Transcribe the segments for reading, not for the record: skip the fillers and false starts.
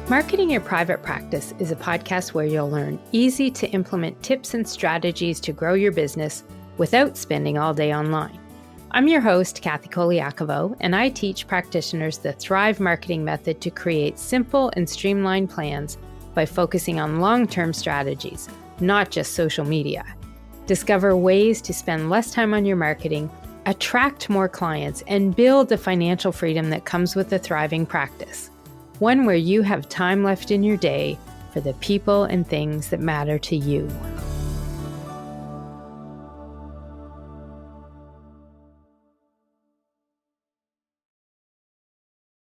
Marketing Your Private Practice is a podcast where you'll learn easy to implement tips and strategies to grow your business without spending all day online. I'm your host, Kathy Colaiacovo, and I teach practitioners the Thrive marketing method to create simple and streamlined plans by focusing on long-term strategies, not just social media. Discover ways to spend less time on your marketing, attract more clients, and build the financial freedom that comes with a thriving practice. One where you have time left in your day for the people and things that matter to you.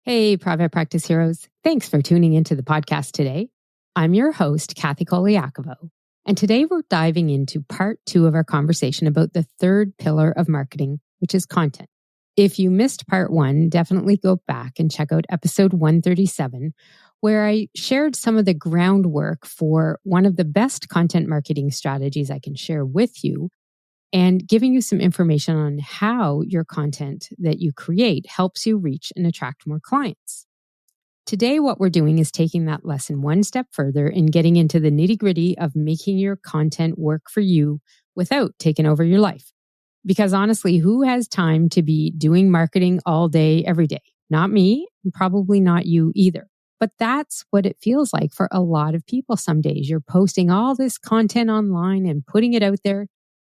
Hey, private practice heroes. Thanks for tuning into the podcast today. I'm your host, Kathy Colaiacovo, and today we're diving into part 2 of our conversation about the third pillar of marketing, which is content. If you missed part 1, definitely go back and check out episode 137, where I shared some of the groundwork for one of the best content marketing strategies I can share with you, and giving you some information on how your content that you create helps you reach and attract more clients. Today, what we're doing is taking that lesson one step further and getting into the nitty-gritty of making your content work for you without taking over your life. Because honestly, who has time to be doing marketing all day, every day? Not me, and probably not you either. But that's what it feels like for a lot of people some days. You're posting all this content online and putting it out there,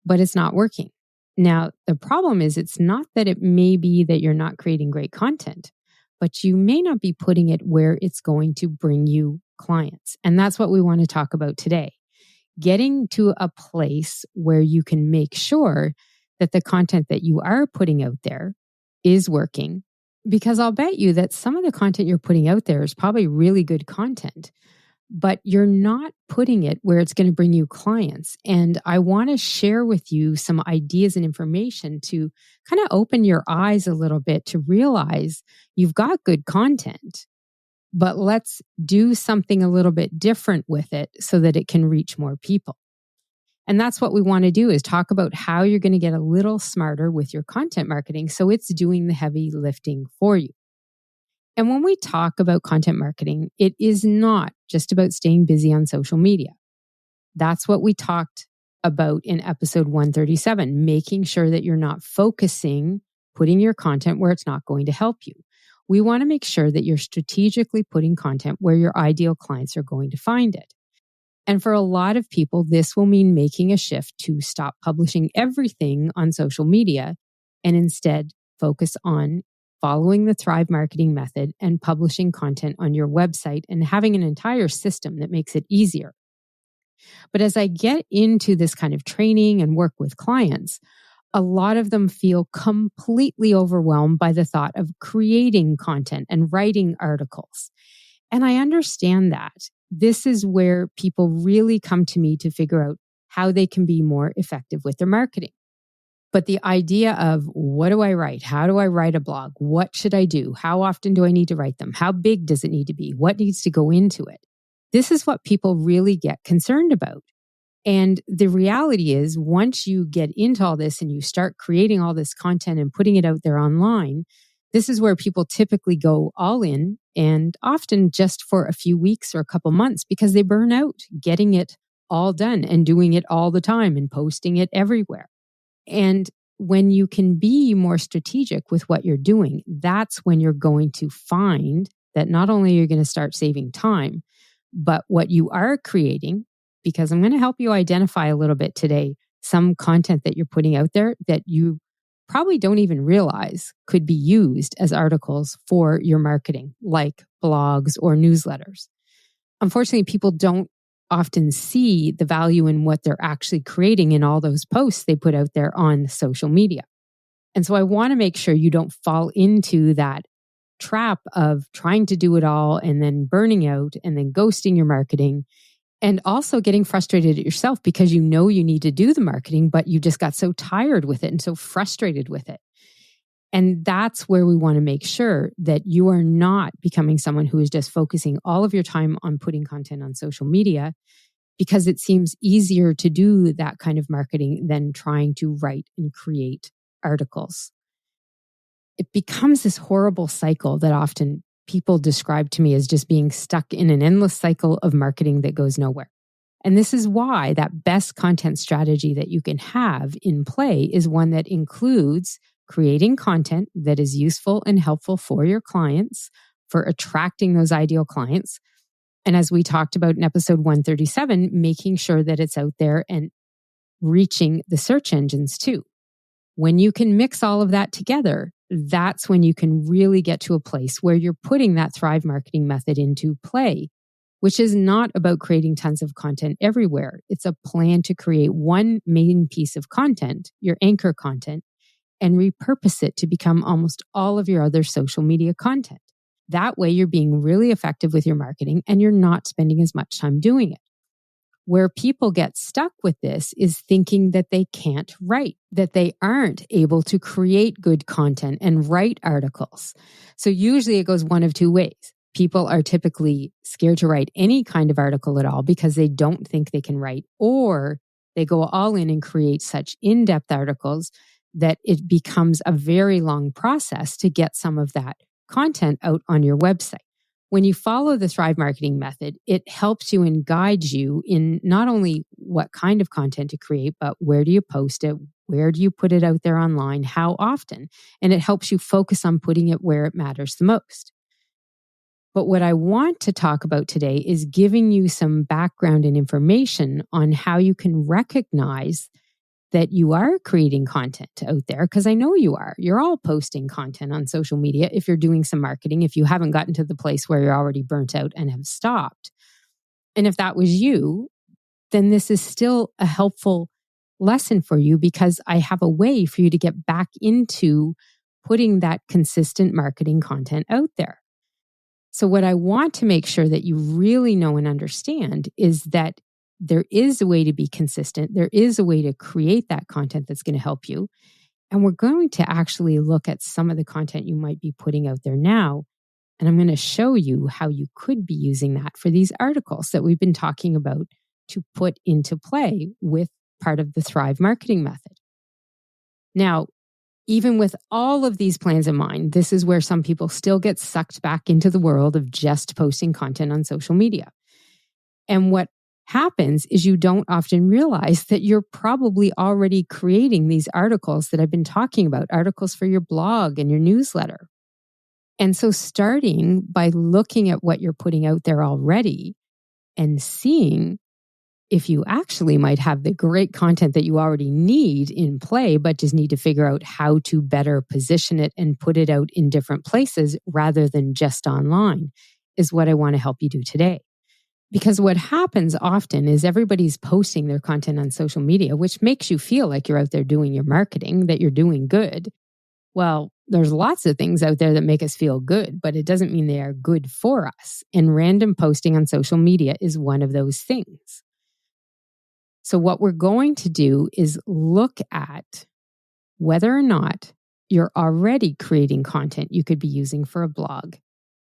but it's not working. Now, the problem is it's not that it may be that you're not creating great content, but you may not be putting it where it's going to bring you clients. And that's what we want to talk about today. Getting to a place where you can make sure that the content that you are putting out there is working. Because I'll bet you that some of the content you're putting out there is probably really good content, but you're not putting it where it's going to bring you clients. And I want to share with you some ideas and information to kind of open your eyes a little bit to realize you've got good content, but let's do something a little bit different with it so that it can reach more people. And that's what we want to do, is talk about how you're going to get a little smarter with your content marketing so it's doing the heavy lifting for you. And when we talk about content marketing, it is not just about staying busy on social media. That's what we talked about in episode 137, making sure that you're not focusing, putting your content where it's not going to help you. We want to make sure that you're strategically putting content where your ideal clients are going to find it. And for a lot of people, this will mean making a shift to stop publishing everything on social media and instead focus on following the Thrive marketing method and publishing content on your website and having an entire system that makes it easier. But as I get into this kind of training and work with clients, a lot of them feel completely overwhelmed by the thought of creating content and writing articles. And I understand that. This is where people really come to me to figure out how they can be more effective with their marketing. But the idea of what do I write? How do I write a blog? What should I do? How often do I need to write them? How big does it need to be? What needs to go into it? This is what people really get concerned about. And the reality is, once you get into all this and you start creating all this content and putting it out there online, this is where people typically go all in, and often just for a few weeks or a couple months, because they burn out getting it all done and doing it all the time and posting it everywhere. And when you can be more strategic with what you're doing, that's when you're going to find that not only you're going to start saving time, but what you are creating, because I'm going to help you identify a little bit today, some content that you're putting out there that you probably don't even realize could be used as articles for your marketing, like blogs or newsletters. Unfortunately, people don't often see the value in what they're actually creating in all those posts they put out there on social media. And so I want to make sure you don't fall into that trap of trying to do it all and then burning out and then ghosting your marketing, and also getting frustrated at yourself because you know you need to do the marketing, but you just got so tired with it and so frustrated with it. And that's where we want to make sure that you are not becoming someone who is just focusing all of your time on putting content on social media, because it seems easier to do that kind of marketing than trying to write and create articles. It becomes this horrible cycle that often people describe to me as just being stuck in an endless cycle of marketing that goes nowhere. And this is why that best content strategy that you can have in play is one that includes creating content that is useful and helpful for your clients, for attracting those ideal clients. And as we talked about in episode 137, making sure that it's out there and reaching the search engines too. When you can mix all of that together, that's when you can really get to a place where you're putting that Thrive marketing method into play, which is not about creating tons of content everywhere. It's a plan to create one main piece of content, your anchor content, and repurpose it to become almost all of your other social media content. That way, you're being really effective with your marketing and you're not spending as much time doing it. Where people get stuck with this is thinking that they can't write, that they aren't able to create good content and write articles. So usually it goes one of two ways. People are typically scared to write any kind of article at all because they don't think they can write, or they go all in and create such in-depth articles that it becomes a very long process to get some of that content out on your website. When you follow the Thrive marketing method, it helps you and guides you in not only what kind of content to create, but where do you post it? Where do you put it out there online? How often? And it helps you focus on putting it where it matters the most. But what I want to talk about today is giving you some background and information on how you can recognize that you are creating content out there, because I know you are. You're all posting content on social media if you're doing some marketing, if you haven't gotten to the place where you're already burnt out and have stopped. And if that was you, then this is still a helpful lesson for you, because I have a way for you to get back into putting that consistent marketing content out there. So what I want to make sure that you really know and understand is that there is a way to be consistent. There is a way to create that content that's going to help you. And we're going to actually look at some of the content you might be putting out there now. And I'm going to show you how you could be using that for these articles that we've been talking about to put into play with part of the Thrive marketing method. Now, even with all of these plans in mind, this is where some people still get sucked back into the world of just posting content on social media. And what happens is you don't often realize that you're probably already creating these articles that I've been talking about, articles for your blog and your newsletter. And so starting by looking at what you're putting out there already and seeing if you actually might have the great content that you already need in play, but just need to figure out how to better position it and put it out in different places rather than just online, is what I want to help you do today. Because what happens often is everybody's posting their content on social media, which makes you feel like you're out there doing your marketing, that you're doing good. Well, there's lots of things out there that make us feel good, but it doesn't mean they are good for us. And random posting on social media is one of those things. So what we're going to do is look at whether or not you're already creating content you could be using for a blog,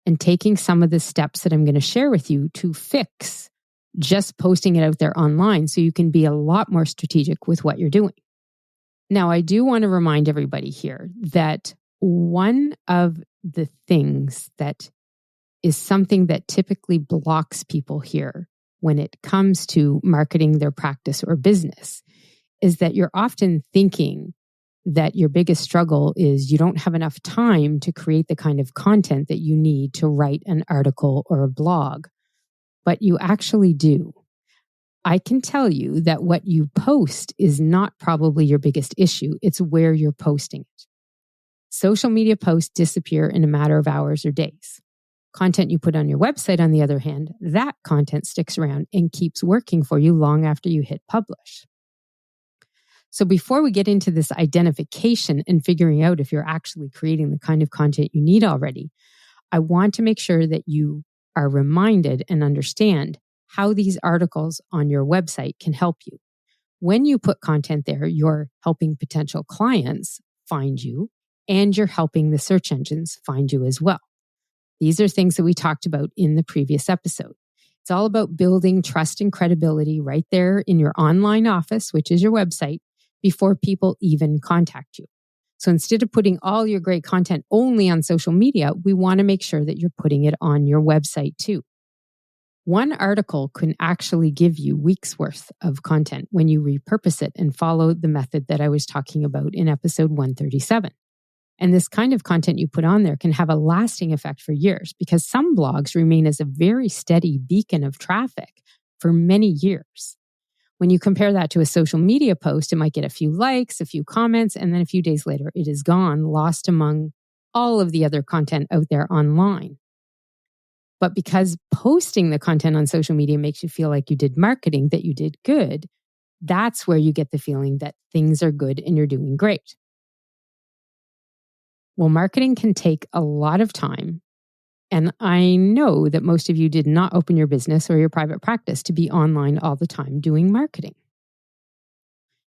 and taking some of the steps that I'm going to share with you to fix just posting it out there online so you can be a lot more strategic with what you're doing. Now, I do want to remind everybody here that one of the things that is something that typically blocks people here when it comes to marketing their practice or business is that you're often thinking that your biggest struggle is you don't have enough time to create the kind of content that you need to write an article or a blog, but you actually do. I can tell you that what you post is not probably your biggest issue. It's where you're posting it. Social media posts disappear in a matter of hours or days. Content you put on your website, on the other hand, that content sticks around and keeps working for you long after you hit publish. So before we get into this identification and figuring out if you're actually creating the kind of content you need already, I want to make sure that you are reminded and understand how these articles on your website can help you. When you put content there, you're helping potential clients find you, and you're helping the search engines find you as well. These are things that we talked about in the previous episode. It's all about building trust and credibility right there in your online office, which is your website, before people even contact you. So instead of putting all your great content only on social media, we want to make sure that you're putting it on your website too. One article can actually give you weeks worth of content when you repurpose it and follow the method that I was talking about in episode 137. And this kind of content you put on there can have a lasting effect for years because some blogs remain as a very steady beacon of traffic for many years. When you compare that to a social media post, it might get a few likes, a few comments, and then a few days later, it is gone, lost among all of the other content out there online. But because posting the content on social media makes you feel like you did marketing, that you did good, that's where you get the feeling that things are good and you're doing great. Well, marketing can take a lot of time. And I know that most of you did not open your business or your private practice to be online all the time doing marketing.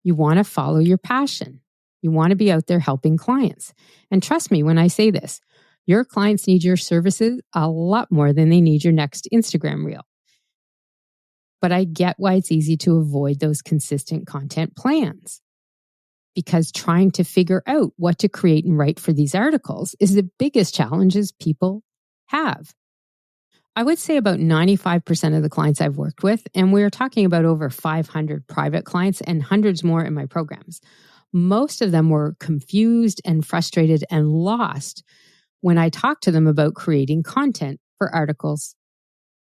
You want to follow your passion. You want to be out there helping clients. And trust me when I say this, your clients need your services a lot more than they need your next Instagram reel. But I get why it's easy to avoid those consistent content plans. Because trying to figure out what to create and write for these articles is the biggest challenges people have. I would say about 95% of the clients I've worked with, and we're talking about over 500 private clients and hundreds more in my programs. Most of them were confused and frustrated and lost when I talked to them about creating content for articles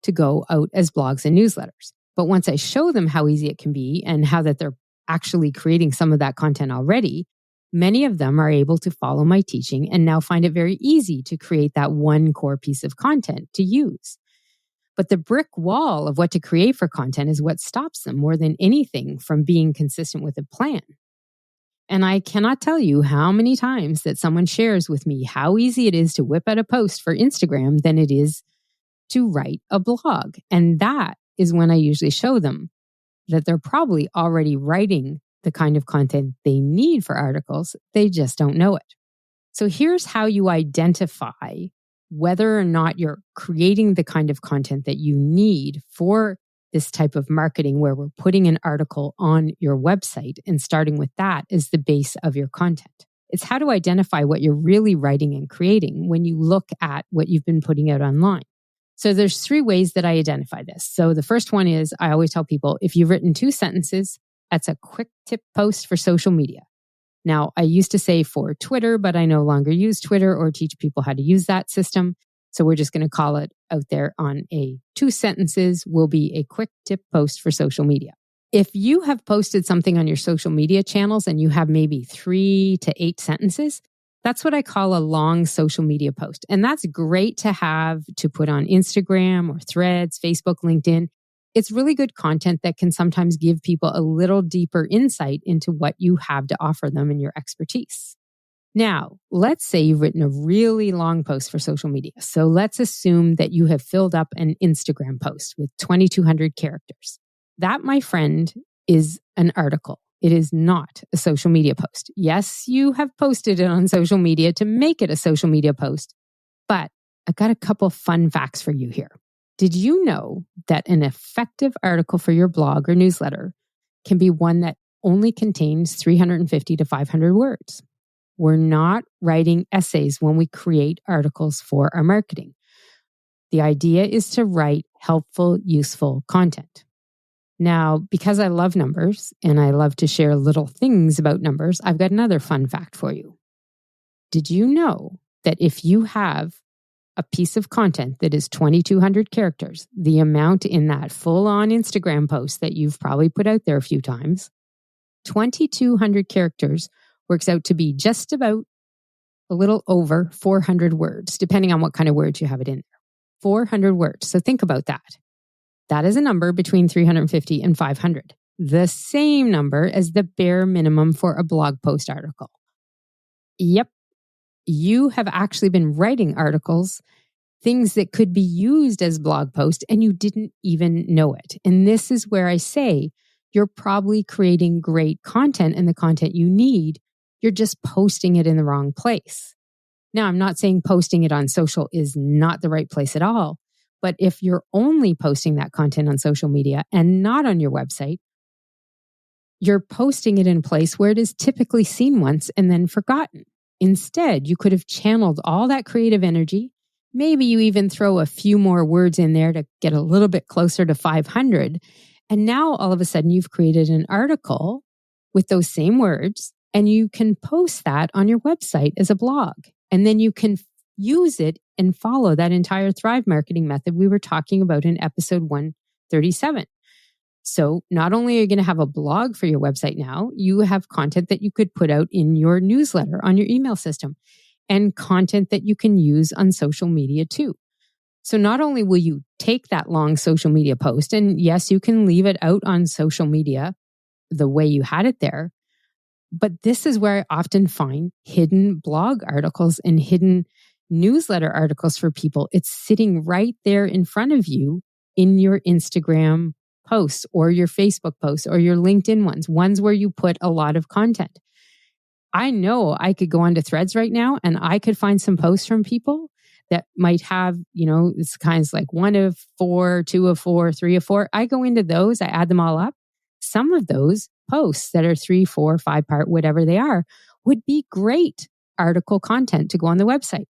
to go out as blogs and newsletters. But once I show them how easy it can be and how that they're actually creating some of that content already, many of them are able to follow my teaching and now find it very easy to create that one core piece of content to use. But the brick wall of what to create for content is what stops them more than anything from being consistent with a plan. And I cannot tell you how many times that someone shares with me how easy it is to whip out a post for Instagram than it is to write a blog. And that is when I usually show them that they're probably already writing the kind of content they need for articles. They just don't know it. So here's how you identify whether or not you're creating the kind of content that you need for this type of marketing where we're putting an article on your website and starting with that as the base of your content. It's how to identify what you're really writing and creating when you look at what you've been putting out online. So there's 3 ways that I identify this. So the first one is I always tell people, if you've written 2 sentences, that's a quick tip post for social media. Now, I used to say for Twitter, but I no longer use Twitter or teach people how to use that system. So we're just going to call it out there on a 2 sentences will be a quick tip post for social media. If you have posted something on your social media channels and you have maybe 3 to 8 sentences, that's what I call a long social media post. And that's great to have to put on Instagram or Threads, Facebook, LinkedIn. It's really good content that can sometimes give people a little deeper insight into what you have to offer them and your expertise. Now, let's say you've written a really long post for social media. So let's assume that you have filled up an Instagram post with 2,200 characters. That, my friend, is an article. It is not a social media post. Yes, you have posted it on social media to make it a social media post, but I've got a couple fun facts for you here. Did you know that an effective article for your blog or newsletter can be one that only contains 350 to 500 words? We're not writing essays when we create articles for our marketing. The idea is to write helpful, useful content. Now, because I love numbers and I love to share little things about numbers, I've got another fun fact for you. Did you know that if you have a piece of content that is 2,200 characters, the amount in that full-on Instagram post that you've probably put out there a few times, 2,200 characters works out to be just about a little over 400 words, depending on what kind of words you have it in there. 400 words. So think about that. That is a number between 350 and 500. The same number as the bare minimum for a blog post article. Yep. You have actually been writing articles, things that could be used as blog posts, and you didn't even know it. And this is where I say you're probably creating great content and the content you need. You're just posting it in the wrong place. Now, I'm not saying posting it on social is not the right place at all. But if you're only posting that content on social media and not on your website, You're posting it in a place where it is typically seen once and then forgotten. Instead, you could have channeled all that creative energy. Maybe you even throw a few more words in there to get a little bit closer to 500. And now all of a sudden you've created an article with those same words, and you can post that on your website as a blog. And then you can use it and follow that entire Thrive marketing method we were talking about in episode 137. So not only are you going to have a blog for your website now, you have content that you could put out in your newsletter on your email system and content that you can use on social media too. So not only will you take that long social media post, and yes, you can leave it out on social media the way you had it there, but this is where I often find hidden blog articles and hidden newsletter articles for people. It's sitting right there in front of you in your Instagram posts or your Facebook posts or your LinkedIn ones where you put a lot of content. I know I could go onto Threads right now and I could find some posts from people that might have, it's kinds like 1 of 4, 2 of 4, 3 of 4. I go into those, I add them all up. Some of those posts that are 3, 4, 5 part, whatever they are, would be great article content to go on the website.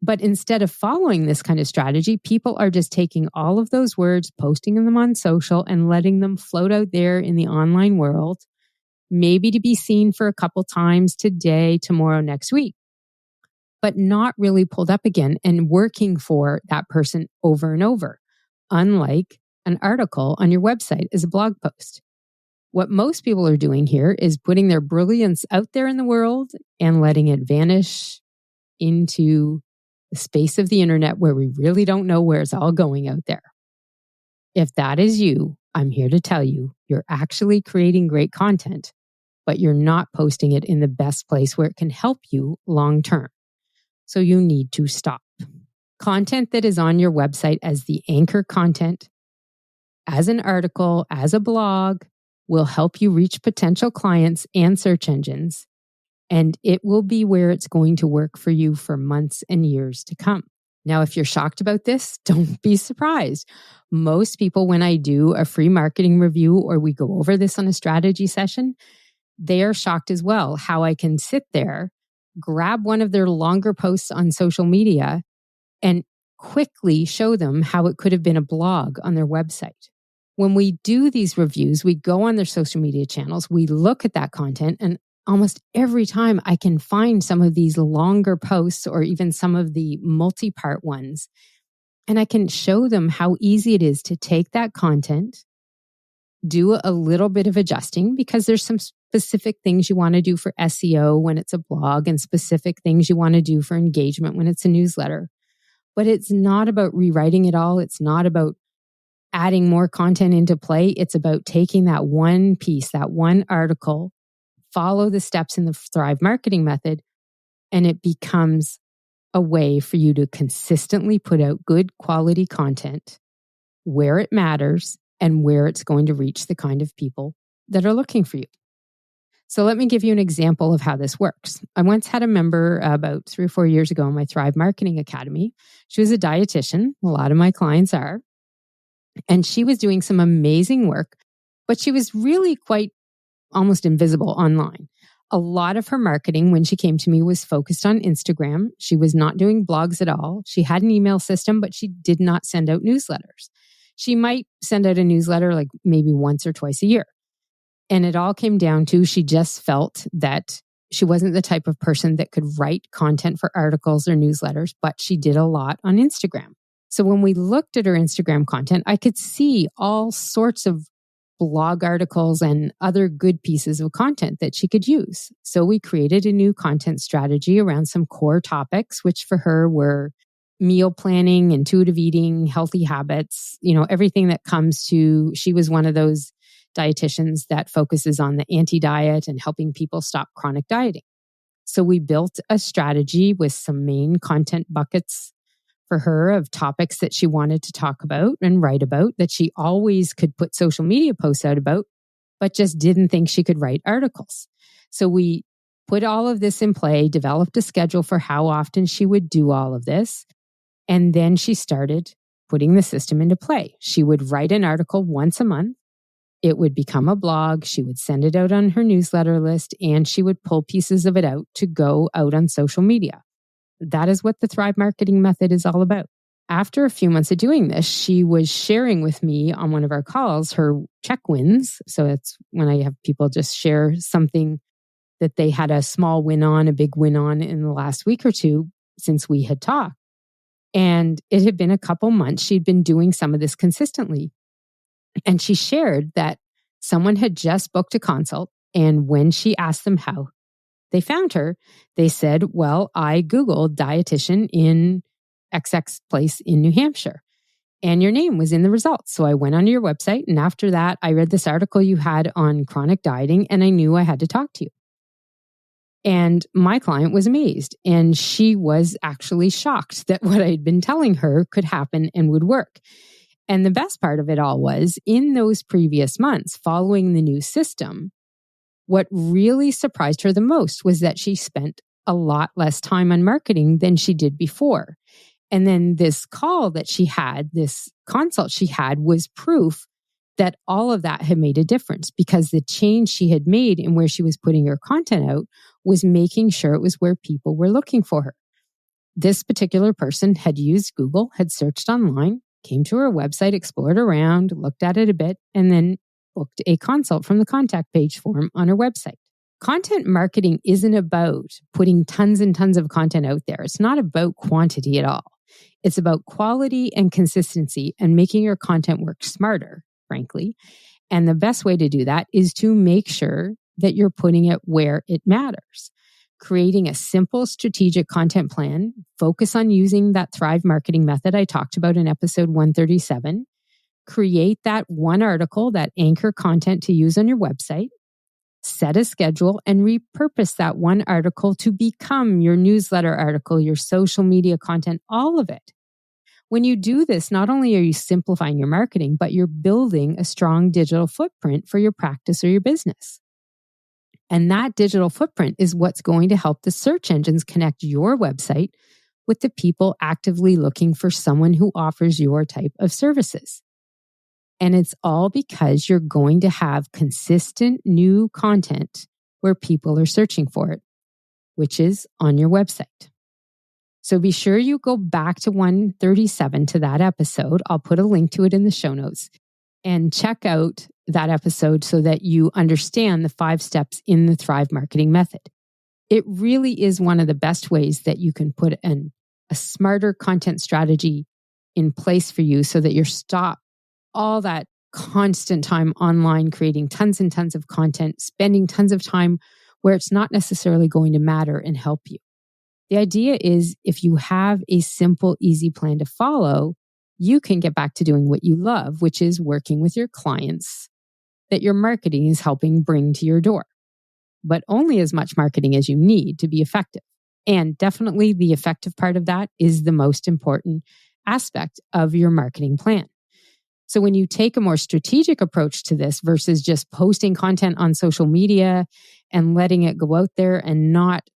But instead of following this kind of strategy, people are just taking all of those words, posting them on social and letting them float out there in the online world, maybe to be seen for a couple times today, tomorrow, next week, but not really pulled up again and working for that person over and over, unlike an article on your website as a blog post. What most people are doing here is putting their brilliance out there in the world and letting it vanish into the space of the internet where we really don't know where it's all going out there. If that is you, I'm here to tell you, you're actually creating great content, but you're not posting it in the best place where it can help you long term. So you need to stop. Content that is on your website as the anchor content, as an article, as a blog, will help you reach potential clients and search engines. And it will be where it's going to work for you for months and years to come. Now, if you're shocked about this, don't be surprised. Most people, when I do a free marketing review or we go over this on a strategy session, they are shocked as well how I can sit there, grab one of their longer posts on social media, and quickly show them how it could have been a blog on their website. When we do these reviews, we go on their social media channels, we look at that content, and almost every time I can find some of these longer posts or even some of the multi-part ones, and I can show them how easy it is to take that content, do a little bit of adjusting because there's some specific things you want to do for SEO when it's a blog and specific things you want to do for engagement when it's a newsletter. But it's not about rewriting it all. It's not about adding more content into play. It's about taking that one piece, that one article, follow the steps in the Thrive marketing method, and it becomes a way for you to consistently put out good quality content where it matters and where it's going to reach the kind of people that are looking for you. So let me give you an example of how this works. I once had a member about 3 or 4 years ago in my Thrive Marketing Academy. She was a dietitian. A lot of my clients are. And she was doing some amazing work, but she was really quite almost invisible online. A lot of her marketing when she came to me was focused on Instagram. She was not doing blogs at all. She had an email system, but she did not send out newsletters. She might send out a newsletter like maybe once or twice a year. And it all came down to she just felt that she wasn't the type of person that could write content for articles or newsletters, but she did a lot on Instagram. So when we looked at her Instagram content, I could see all sorts of blog articles and other good pieces of content that she could use. So we created a new content strategy around some core topics, which for her were meal planning, intuitive eating, healthy habits, everything that comes to, she was one of those dietitians that focuses on the anti-diet and helping people stop chronic dieting. So we built a strategy with some main content buckets for her of topics that she wanted to talk about and write about that she always could put social media posts out about, but just didn't think she could write articles. So we put all of this in play, developed a schedule for how often she would do all of this. And then she started putting the system into play. She would write an article once a month It would become a blog. She would send it out on her newsletter list, and she would pull pieces of it out to go out on social media. That is what the Thrive Marketing Method is all about. After a few months of doing this, she was sharing with me on one of our calls her check wins. So it's when I have people just share something that they had a small win on, a big win on in the last week or two since we had talked. And it had been a couple months. She'd been doing some of this consistently. And she shared that someone had just booked a consult. And when she asked them how they found her, they said, well, I Googled dietitian in XX place in New Hampshire, and your name was in the results. So I went onto your website, and after that, I read this article you had on chronic dieting, and I knew I had to talk to you. And my client was amazed, and she was actually shocked that what I'd been telling her could happen and would work. And the best part of it all was, in those previous months following the new system, what really surprised her the most was that she spent a lot less time on marketing than she did before. And then this call that she had, this consult she had, was proof that all of that had made a difference, because the change she had made in where she was putting her content out was making sure it was where people were looking for her. This particular person had used Google, had searched online, came to her website, explored around, looked at it a bit, and then booked a consult from the contact page form on her website. Content marketing isn't about putting tons and tons of content out there. It's not about quantity at all. It's about quality and consistency and making your content work smarter, frankly. And the best way to do that is to make sure that you're putting it where it matters. Creating a simple strategic content plan, focus on using that Thrive Marketing Method I talked about in episode 137. Create that one article, that anchor content to use on your website. Set a schedule and repurpose that one article to become your newsletter article, your social media content, all of it. When you do this, not only are you simplifying your marketing, but you're building a strong digital footprint for your practice or your business. And that digital footprint is what's going to help the search engines connect your website with the people actively looking for someone who offers your type of services. And it's all because you're going to have consistent new content where people are searching for it, which is on your website. So be sure you go back to 137 to that episode. I'll put a link to it in the show notes, and check out that episode so that you understand the 5 steps in the Thrive Marketing Method. It really is one of the best ways that you can put a smarter content strategy in place for you so that you're stop all that constant time online, creating tons and tons of content, spending tons of time where it's not necessarily going to matter and help you. The idea is, if you have a simple, easy plan to follow, you can get back to doing what you love, which is working with your clients that your marketing is helping bring to your door. But only as much marketing as you need to be effective. And definitely the effective part of that is the most important aspect of your marketing plan. So when you take a more strategic approach to this versus just posting content on social media and letting it go out there and not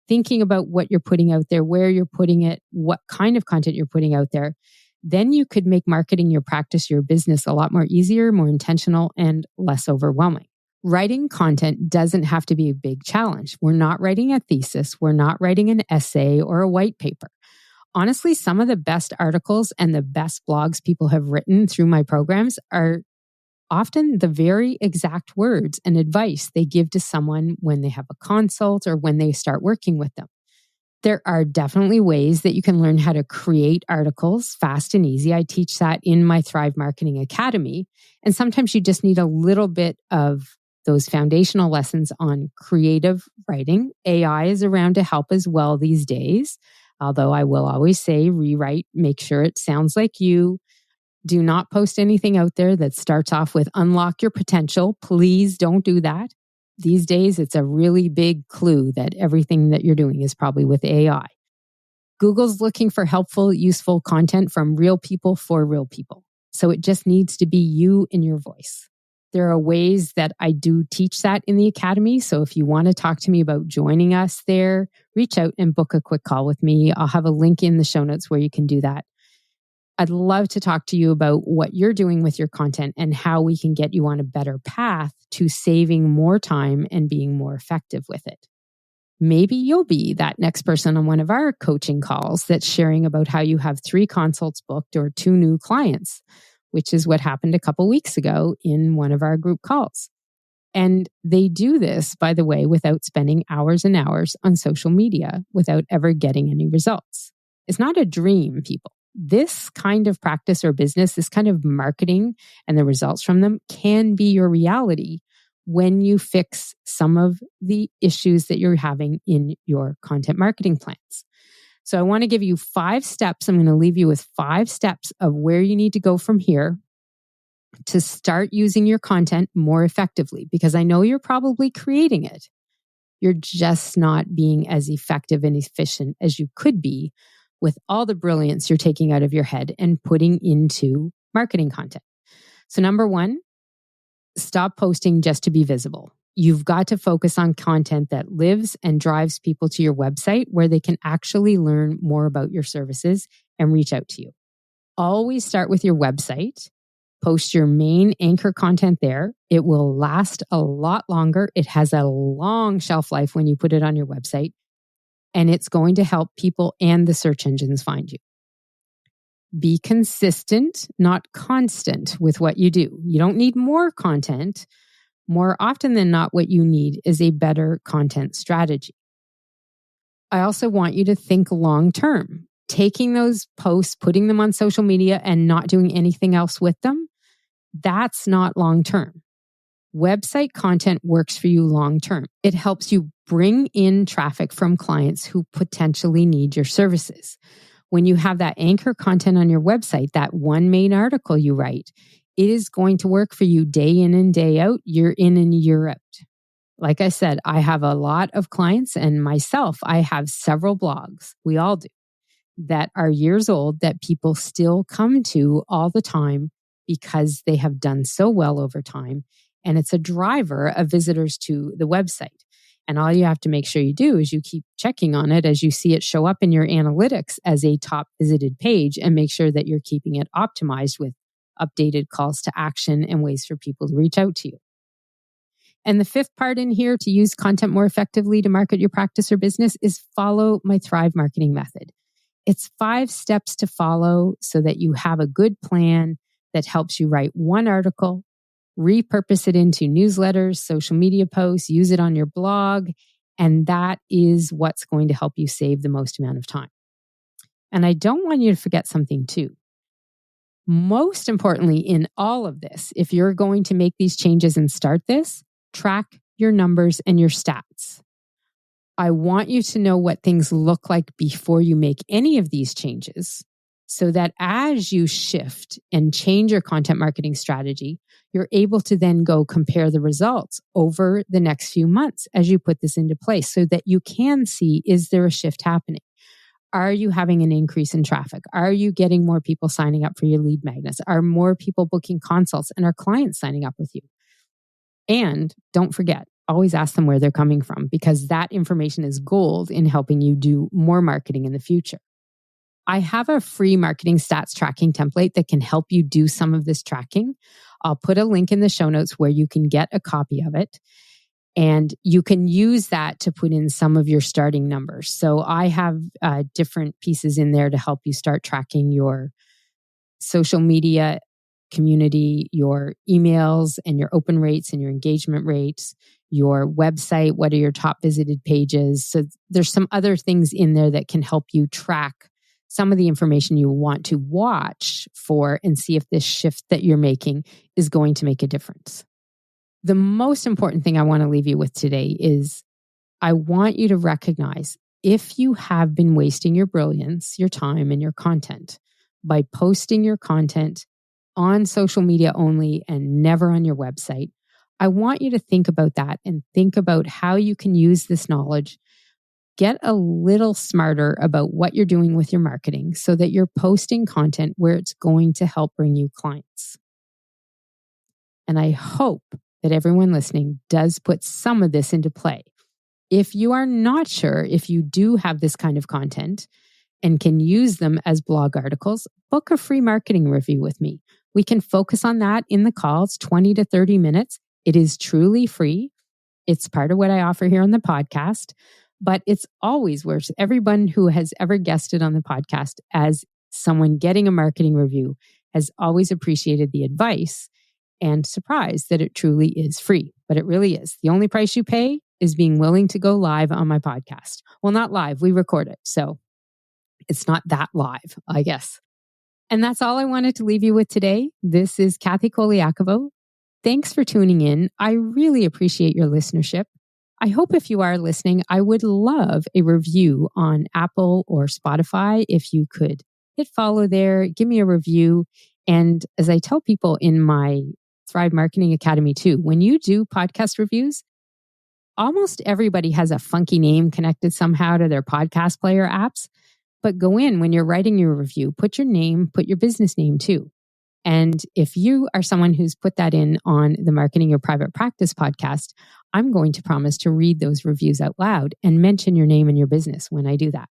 thinking about what you're putting out there, where you're putting it, what kind of content you're putting out there, then you could make marketing your practice, your business a lot more easier, more intentional, and less overwhelming. Writing content doesn't have to be a big challenge. We're not writing a thesis. We're not writing an essay or a white paper. Honestly, some of the best articles and the best blogs people have written through my programs are often the very exact words and advice they give to someone when they have a consult or when they start working with them. There are definitely ways that you can learn how to create articles fast and easy. I teach that in my Thrive Marketing Academy. And sometimes you just need a little bit of those foundational lessons on creative writing. AI is around to help as well these days. Although I will always say, rewrite, make sure it sounds like you. Do not post anything out there that starts off with unlock your potential. Please don't do that. These days, it's a really big clue that everything that you're doing is probably with AI. Google's looking for helpful, useful content from real people for real people. So it just needs to be you and your voice. There are ways that I do teach that in the Academy. So if you want to talk to me about joining us there, reach out and book a quick call with me. I'll have a link in the show notes where you can do that. I'd love to talk to you about what you're doing with your content and how we can get you on a better path to saving more time and being more effective with it. Maybe you'll be that next person on one of our coaching calls that's sharing about how you have 3 consults booked or 2 new clients, which is what happened a couple weeks ago in one of our group calls. And they do this, by the way, without spending hours and hours on social media, without ever getting any results. It's not a dream, people. This kind of practice or business, this kind of marketing and the results from them can be your reality when you fix some of the issues that you're having in your content marketing plans. So I want to give you 5 steps. I'm going to leave you with 5 steps of where you need to go from here to start using your content more effectively, because I know you're probably creating it. You're just not being as effective and efficient as you could be with all the brilliance you're taking out of your head and putting into marketing content. So number 1, stop posting just to be visible. You've got to focus on content that lives and drives people to your website where they can actually learn more about your services and reach out to you. Always start with your website. Post your main anchor content there. It will last a lot longer. It has a long shelf life when you put it on your website, and it's going to help people and the search engines find you. Be consistent, not constant with what you do. You don't need more content. More often than not, what you need is a better content strategy. I also want you to think long term. Taking those posts, putting them on social media and not doing anything else with them, that's not long term. Website content works for you long term. It helps you bring in traffic from clients who potentially need your services. When you have that anchor content on your website, that one main article you write, it is going to work for you day in and day out, year in and year out. Like I said, I have a lot of clients, and myself, I have several blogs, we all do, that are years old that people still come to all the time because they have done so well over time. And it's a driver of visitors to the website. And all you have to make sure you do is you keep checking on it as you see it show up in your analytics as a top visited page, and make sure that you're keeping it optimized with updated calls to action and ways for people to reach out to you. And the 5th part in here to use content more effectively to market your practice or business is follow my Thrive marketing method. It's 5 steps to follow so that you have a good plan that helps you write one article, repurpose it into newsletters, social media posts, use it on your blog, and that is what's going to help you save the most amount of time. And I don't want you to forget something too. Most importantly in all of this, if you're going to make these changes and start this, track your numbers and your stats. I want you to know what things look like before you make any of these changes, so that as you shift and change your content marketing strategy, you're able to then go compare the results over the next few months as you put this into place, so that you can see, is there a shift happening? Are you having an increase in traffic? Are you getting more people signing up for your lead magnets? Are more people booking consults, and are clients signing up with you? And don't forget, always ask them where they're coming from, because that information is gold in helping you do more marketing in the future. I have a free marketing stats tracking template that can help you do some of this tracking. I'll put a link in the show notes where you can get a copy of it. And you can use that to put in some of your starting numbers. So I have different pieces in there to help you start tracking your social media community, your emails and your open rates and your engagement rates, your website, what are your top visited pages. So there's some other things in there that can help you track some of the information you want to watch for and see if this shift that you're making is going to make a difference. The most important thing I want to leave you with today is I want you to recognize if you have been wasting your brilliance, your time, and your content by posting your content on social media only and never on your website, I want you to think about that and think about how you can use this knowledge. Get a little smarter about what you're doing with your marketing so that you're posting content where it's going to help bring you clients. And I hope that everyone listening does put some of this into play. If you are not sure if you do have this kind of content and can use them as blog articles, book a free marketing review with me. We can focus on that in the call. It's 20 to 30 minutes. It is truly free. It's part of what I offer here on the podcast, but it's always worth everyone who has ever guested on the podcast as someone getting a marketing review has always appreciated the advice and surprised that it truly is free, but it really is. The only price you pay is being willing to go live on my podcast. Well, not live, we record it. So it's not that live, I guess. And that's all I wanted to leave you with today. This is Kathy Colaiacovo. Thanks for tuning in. I really appreciate your listenership. I hope if you are listening, I would love a review on Apple or Spotify. If you could hit follow there, give me a review. And as I tell people in my Thrive Marketing Academy too, when you do podcast reviews, almost everybody has a funky name connected somehow to their podcast player apps. But go in when you're writing your review, put your name, put your business name too. And if you are someone who's put that in on the Marketing Your Private Practice podcast, I'm going to promise to read those reviews out loud and mention your name and your business when I do that.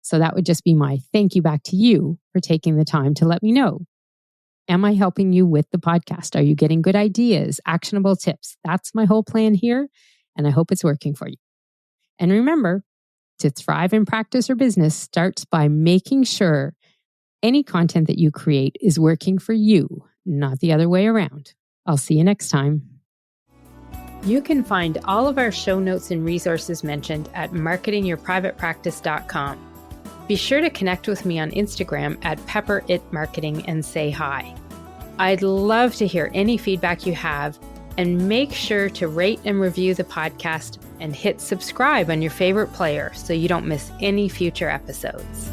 So that would just be my thank you back to you for taking the time to let me know. Am I helping you with the podcast? Are you getting good ideas, actionable tips? That's my whole plan here, and I hope it's working for you. And remember, to thrive in practice or business starts by making sure any content that you create is working for you, not the other way around. I'll see you next time. You can find all of our show notes and resources mentioned at marketingyourprivatepractice.com. Be sure to connect with me on Instagram at pepperitmarketing and say hi. I'd love to hear any feedback you have, and make sure to rate and review the podcast and hit subscribe on your favorite player so you don't miss any future episodes.